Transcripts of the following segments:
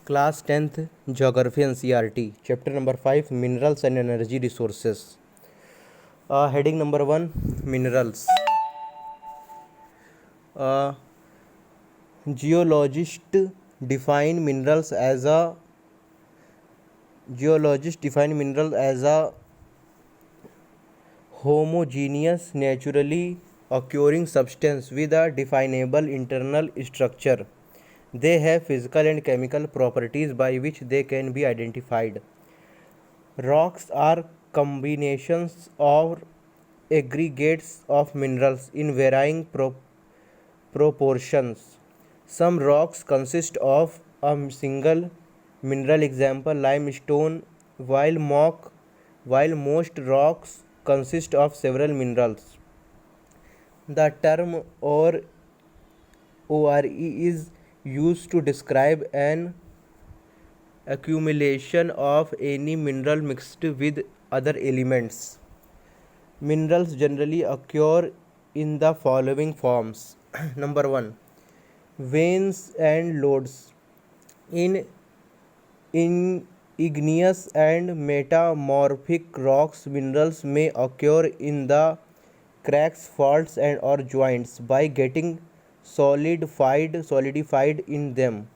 Class 10th Geography and CRT, Chapter number 5, Minerals and Energy Resources. Heading number 1, Minerals. Geologists define minerals as a homogeneous, naturally occurring substance with a definable internal structure. They have physical and chemical properties by which they can be identified. Rocks are combinations or aggregates of minerals in varying proportions. Some rocks consist of a single mineral, example limestone, while most rocks consist of several minerals. The term ore is used to describe an accumulation of any mineral mixed with other elements. Minerals generally occur in the following forms. Number 1, veins and lodes. In igneous and metamorphic rocks, minerals may occur in the cracks, faults and or joints by getting solidified in them.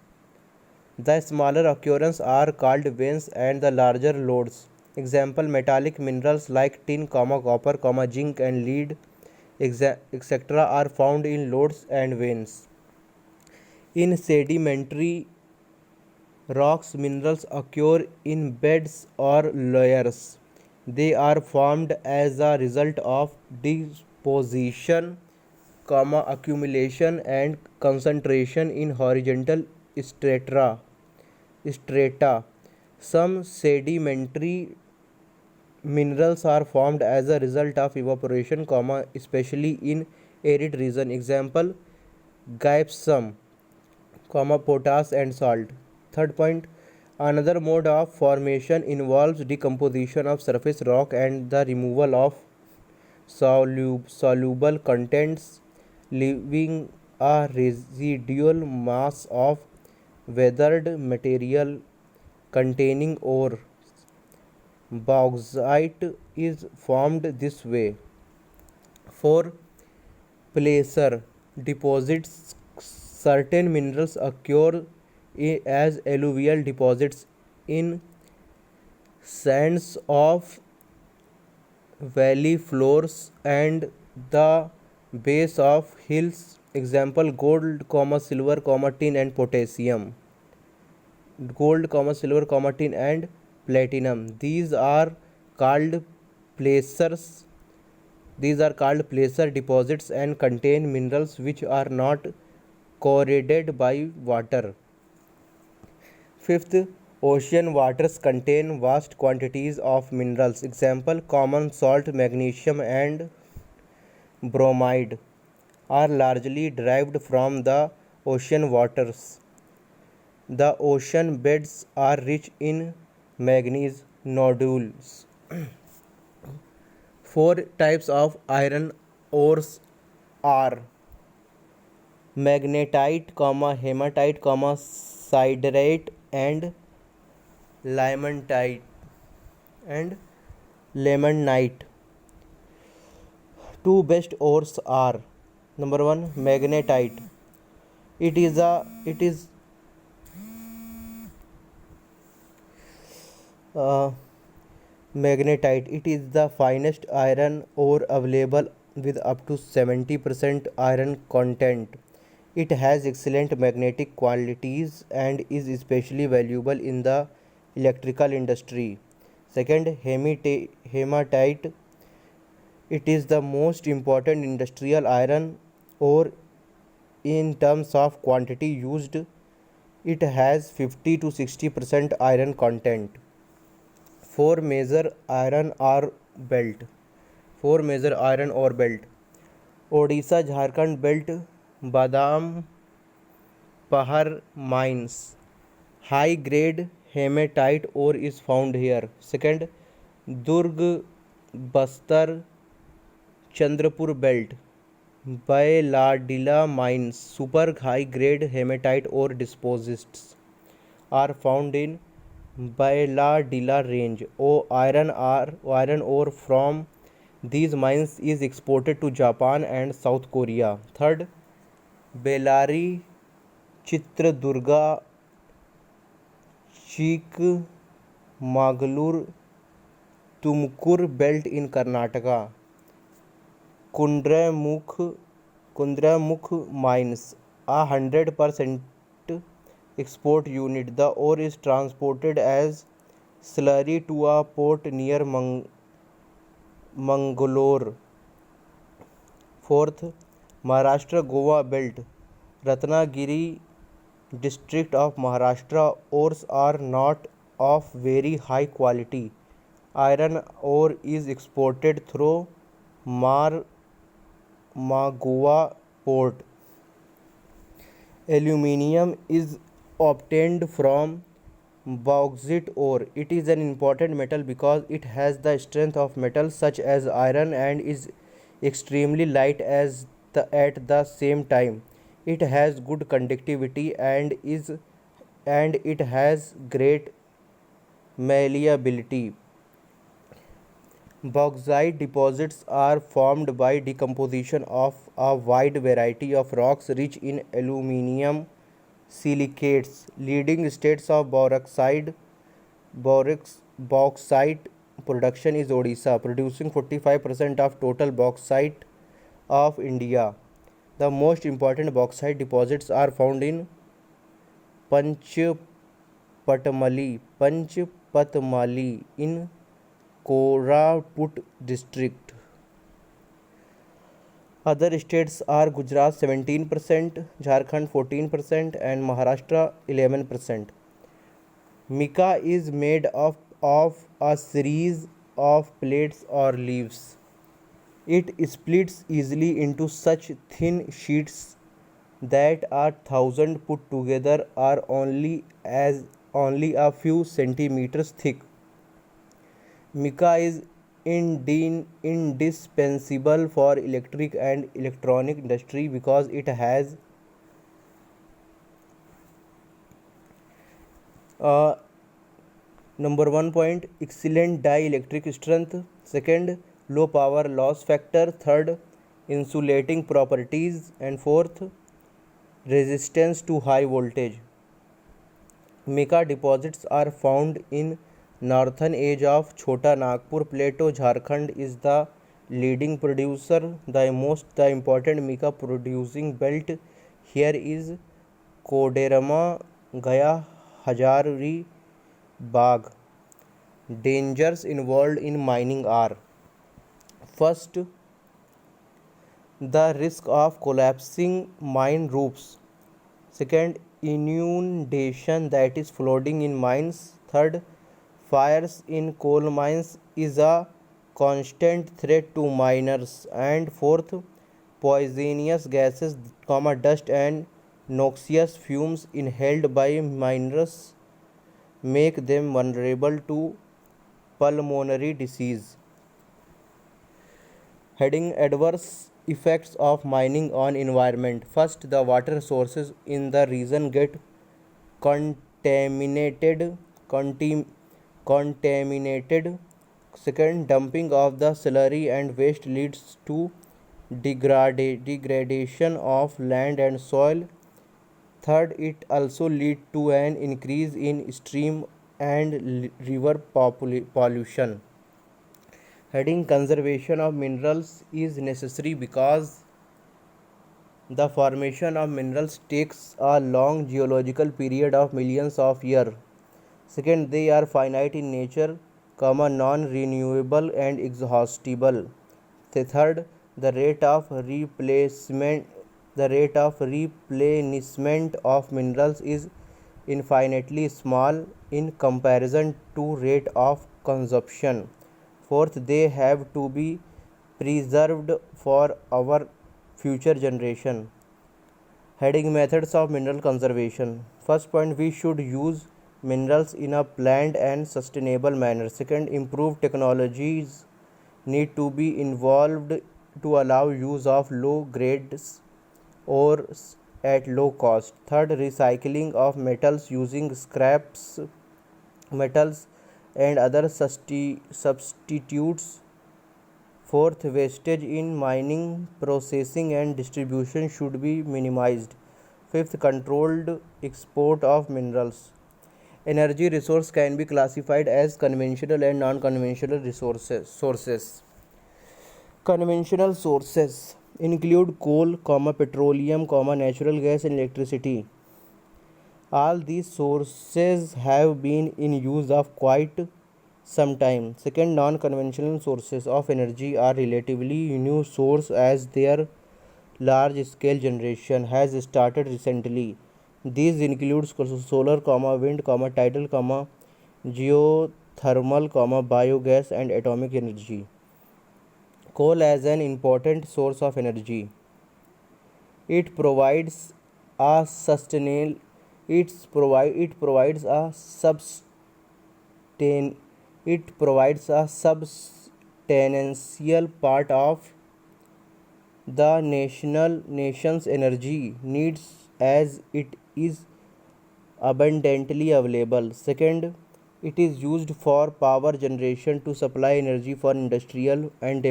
The smaller occurrences are called veins and the larger lodes. Example, metallic minerals like tin, copper, zinc and lead, etc. are found in lodes and veins. In sedimentary rocks, minerals occur in beds or layers. They are formed as a result of deposition, accumulation and concentration in horizontal strata. Some sedimentary minerals are formed as a result of evaporation, especially in arid region. Example, gypsum, potash and salt. Third point, another mode of formation involves decomposition of surface rock and the removal of soluble contents, leaving a residual mass of weathered material containing ore. Bauxite is formed this way. 4. Placer deposits. Certain minerals occur as alluvial deposits in sands of valley floors and the base of hills. Example, gold, silver, tin and potassium. Gold, silver, tin and platinum. These are called placers. These are called placer deposits and contain minerals which are not corroded by water. Fifth, ocean waters contain vast quantities of minerals. Example, common salt, magnesium and bromide are largely derived from the ocean waters. The ocean beds are rich in manganese nodules. 4 types of iron ores are magnetite, hematite, siderite and limonite. Two best ores are: number 1, magnetite. It is magnetite. It is the finest iron ore available with up to 70% iron content. It has excellent magnetic qualities and is especially valuable in the electrical industry. Second, hematite. It is the most important industrial iron ore in terms of quantity used. It has 50 to 60% iron content. 4 major iron ore belt. Odisha Jharkhand belt, Badam Pahar mines. High grade hematite ore is found here. Second, Durg Bastar Chandrapur belt, Bailadila mines. Super high grade hematite ore deposits. are found in Bailadila range. Iron ore from these mines is exported to Japan and South Korea. Third, Bellary, Chitradurga, Chikmagalur, Tumkur belt in Karnataka. Kundramukh mines, 100% export unit. The ore is transported as slurry to a port near Mangalore. Fourth, Maharashtra Goa belt, Ratnagiri district of Maharashtra. Ores are not of very high quality. Iron ore is exported through Goa port. Aluminium is obtained from bauxite ore. It is an important metal because it has the strength of metals such as iron and is extremely light at the same time. It has good conductivity and it has great malleability. Bauxite deposits are formed by decomposition of a wide variety of rocks rich in aluminium silicates. Leading states of bauxite production is Odisha, producing 45% of total bauxite of India. The most important bauxite deposits are found in Panchpatmali in Koraput district. Other states are Gujarat 17%, Jharkhand 14% and Maharashtra 11%. Mica is made of a series of plates or leaves. It splits easily into such thin sheets that a thousand put together are only a few centimeters thick. Mica is indispensable for electric and electronic industry because it has number 1 point, excellent dielectric strength. Second, low power loss factor. Third, insulating properties. And fourth, resistance to high voltage. Mica deposits are found in northern edge of Chota Nagpur Plateau. Jharkhand is the leading producer. The important mica producing belt here is Koderma, Gaya, Hazari Bagh. Dangers involved in mining are: first, the risk of collapsing mine roofs. Second, inundation, that is flooding in mines. Third, fires in coal mines is a constant threat to miners. And fourth, poisonous gases, dust and noxious fumes inhaled by miners make them vulnerable to pulmonary disease. Heading: Adverse effects of mining on environment. First, the water sources in the region get contaminated. contaminated. Second, dumping of the slurry and waste leads to degradation of land and soil. Third, it also leads to an increase in stream and river pollution. Heading: Conservation of minerals is necessary because the formation of minerals takes a long geological period of millions of years. Second, they are finite in nature, non-renewable and exhaustible. Third, the rate of replenishment of minerals is infinitely small in comparison to rate of consumption. Fourth, they have to be preserved for our future generation. Heading: Methods of mineral conservation. First point, we should use minerals in a planned and sustainable manner. Second, improved technologies need to be involved to allow use of low grades ores at low cost. Third, recycling of metals using scraps metals and other substitutes. Fourth, wastage in mining, processing and distribution should be minimized. Fifth, controlled export of minerals. Energy resource can be classified as conventional and non-conventional sources. Conventional sources include coal, petroleum, natural gas and electricity. All these sources have been in use of quite some time. Second, non-conventional sources of energy are relatively new source as their large-scale generation has started recently. These include solar, wind, tidal, geothermal, biogas and atomic energy. Coal as an important source of energy. It provides a sustainable it provides a substantial part of the nation's energy needs as it is abundantly available. Second, it is used for power generation to supply energy for industrial and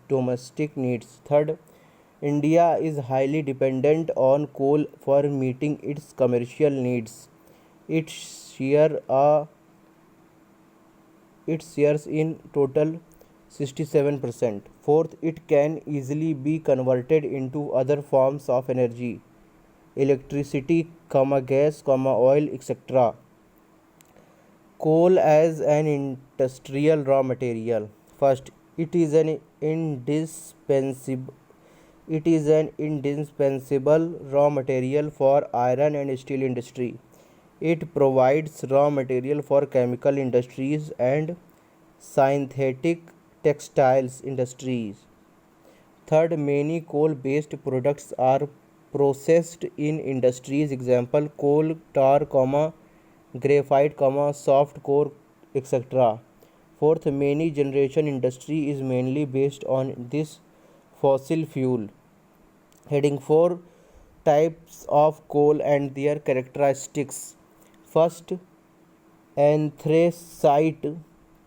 domestic needs. Third, India is highly dependent on coal for meeting its commercial needs. Its share its shares in total 67%. Fourth, it can easily be converted into other forms of energy, electricity, gas, oil, etc. Coal as an industrial raw material. First, it is an indispensable raw material for iron and steel industry. It provides raw material for chemical industries and synthetic textiles industries. Third, many coal-based products are processed in industries. Example: coal tar, graphite, soft core, etc. Fourth, many generation industry is mainly based on this fossil fuel. Heading 4, types of coal and their characteristics. First, anthracite.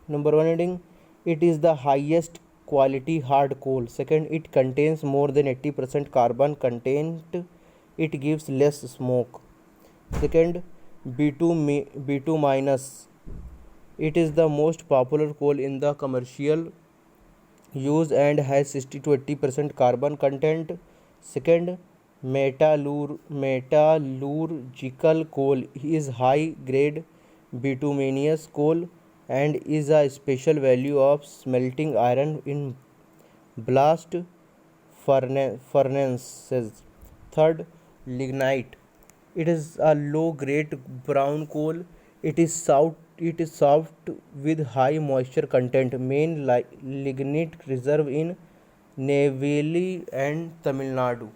Number 1 heading, it is the highest quality hard coal. Second, it contains more than 80% carbon content. It gives less smoke. Second, B2 minus. It is the most popular coal in the commercial use and has 60 to 80% carbon content. Second, metallurgical coal is high grade bituminous coal and is a special value of smelting iron in blast furnaces. Third, lignite. It is a low grade brown coal. It is soft with high moisture content. Main lignite reserve in Neyveli and Tamil Nadu.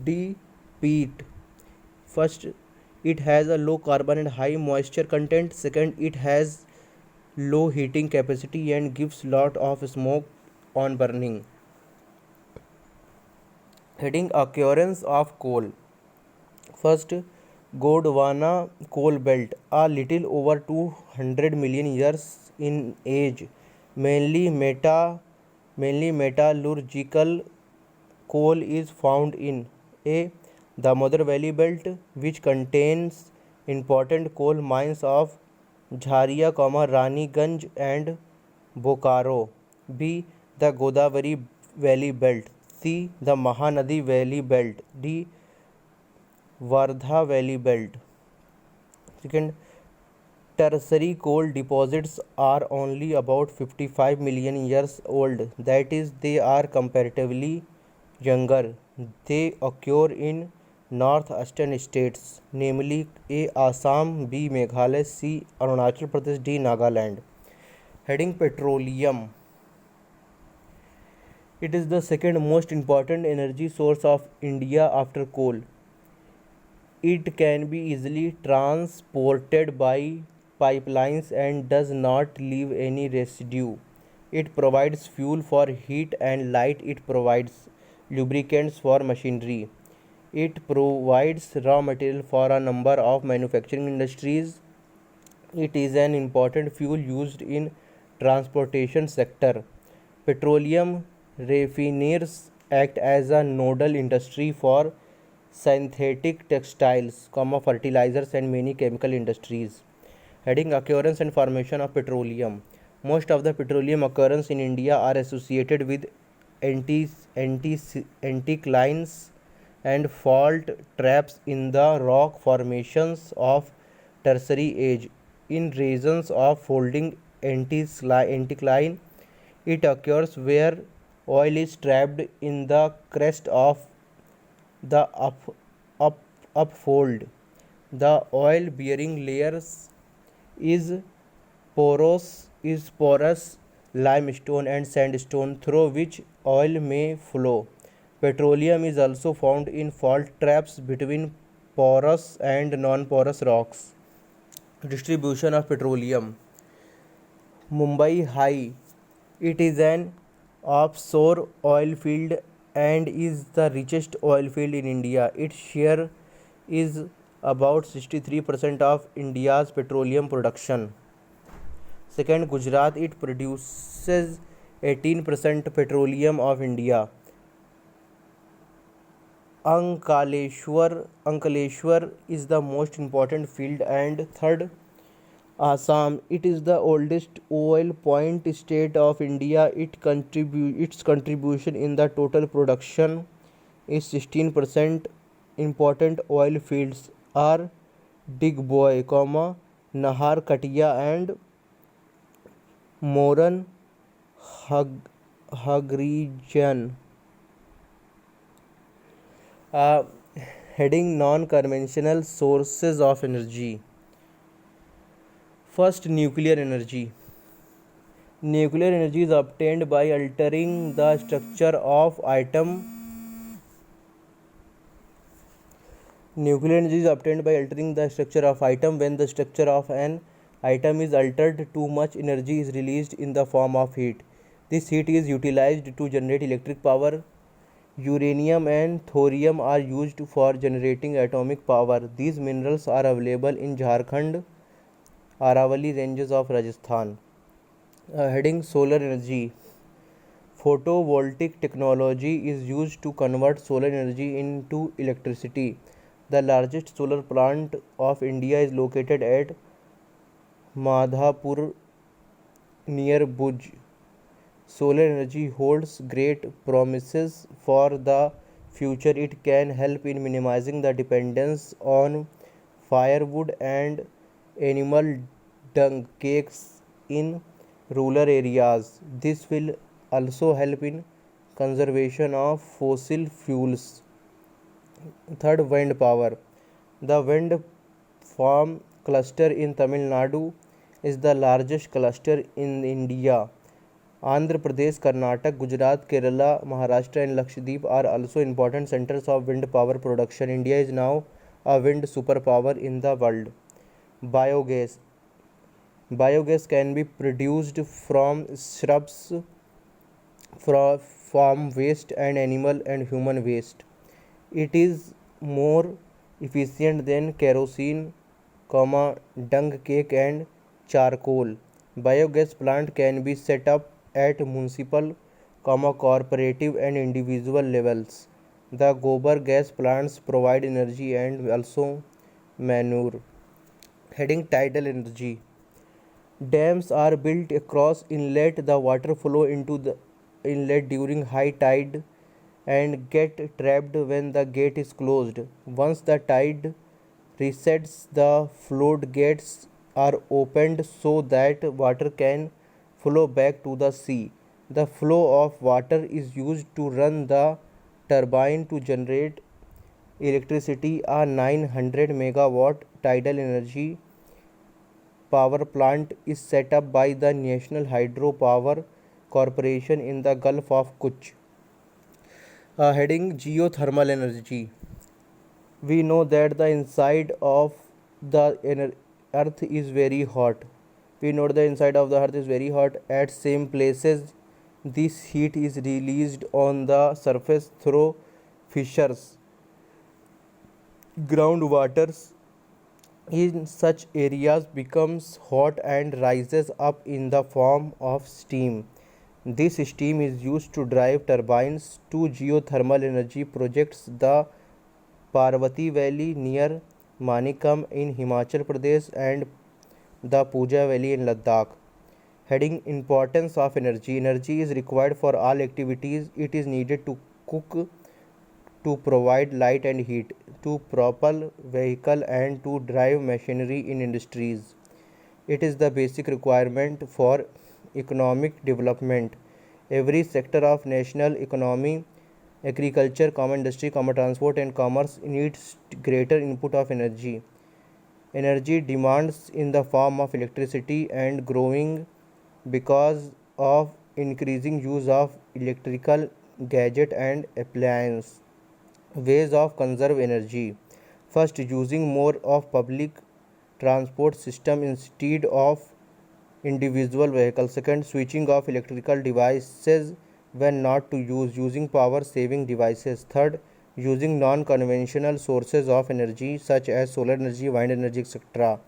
D. Peat. First, it has a low carbon and high moisture content. Second, it has low heating capacity and gives lot of smoke on burning. Heading: occurrence of coal. First, Gondwana coal belt, a little over 200 million years in age, mainly metallurgical coal is found in A. Damodar Valley Belt, which contains important coal mines of Jharia, Raniganj and Bokaro. B. The Godavari Valley Belt. C. The Mahanadi Valley Belt. D. Wardha Valley Belt. Second, tertiary coal deposits are only about 55 million years old. That is, they are comparatively younger. They occur in northeastern states, namely A. Assam, B. Meghalaya, C. Arunachal Pradesh, D. Nagaland. Heading: petroleum. It is the second most important energy source of India after coal. It can be easily transported by pipelines and does not leave any residue. It provides fuel for heat and light. It provides lubricants for machinery. It provides raw material for a number of manufacturing industries. It is an important fuel used in transportation sector. Petroleum refineries act as a nodal industry for synthetic textiles, fertilizers and many chemical industries. Heading occurrence and formation of petroleum. Most of the petroleum occurrences in India are associated with anticlines and fault traps in the rock formations of tertiary age. In regions of folding anticline, it occurs where oil is trapped in the crest of the up, upfold. The oil bearing layers is porous limestone and sandstone through which oil may flow. Petroleum is also found in fault traps between porous and non-porous rocks. Distribution of petroleum. Mumbai High. It is an offshore oil field and is the richest oil field in India. Its share is about 63% of India's petroleum production. Second, Gujarat. It produces 18% petroleum of India. Ankaleshwar is the most important field. And third, Assam. It is the oldest oil point state of India. Its contribution in the total production is 16%. Important oil fields are Digboy, Nahar Katia and Moran Hagrijan. Uh, Heading non-conventional sources of energy. First, nuclear energy. Nuclear energy is obtained by altering the structure of atom. Nuclear energy is obtained by altering the structure of atom. When the structure of an atom is altered, too much energy is released in the form of heat. This heat is utilized to generate electric power. Uranium and thorium are used for generating atomic power. These minerals are available in Jharkhand, Aravalli ranges of Rajasthan. Heading solar energy. Photovoltaic technology is used to convert solar energy into electricity. The largest solar plant of India is located at Madhapur near Bhuj. Solar energy holds great promises for the future. It can help in minimizing the dependence on firewood and animal dung cakes in rural areas. This will also help in conservation of fossil fuels. Third, wind power. The wind farm cluster in Tamil Nadu is the largest cluster in India. Andhra Pradesh, Karnataka, Gujarat, Kerala, Maharashtra and Lakshadweep are also important centers of wind power production. India is now a wind superpower in the world. Biogas. Biogas can be produced from shrubs, from farm waste and animal and human waste. It is more efficient than kerosene, dung cake and charcoal. Biogas plant can be set up at municipal, cooperative and individual levels. The gobar gas plants provide energy and also manure. Heading tidal energy. Dams are built across inlet. The water flow into the inlet during high tide and get trapped when the gate is closed. Once the tide resets, the floodgates are opened so that water can flow back to the sea. The flow of water is used to run the turbine to generate electricity. A 900 megawatt tidal energy power plant is set up by the National Hydro Power Corporation in the Gulf of Kutch. Heading geothermal energy. We know that the inside of the earth is very hot. We know the inside of the earth is very hot. At same places, this heat is released on the surface through fissures. Groundwater in such areas becomes hot and rises up in the form of steam. This steam is used to drive turbines to geothermal energy projects. The Parvati Valley near Manikam in Himachal Pradesh and the Puja Valley in Ladakh. Heading importance of energy. Energy is required for all activities. It is needed to cook, to provide light and heat, to propel vehicle and to drive machinery in industries. It is the basic requirement for economic development. Every sector of national economy, agriculture, common industry, common transport and commerce needs greater input of energy. Energy demands in the form of electricity and growing because of increasing use of electrical gadget and appliance. Ways of conserve energy. First, using more of public transport system instead of individual vehicles. Second, switching off electrical devices when not to use, using power saving devices. Third, using non conventional sources of energy such as solar energy, wind energy, etc.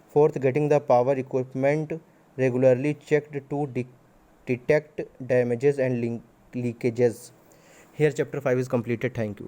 Fourth, getting the power equipment regularly checked to detect damages and leakages. Here chapter 5 is completed. Thank you.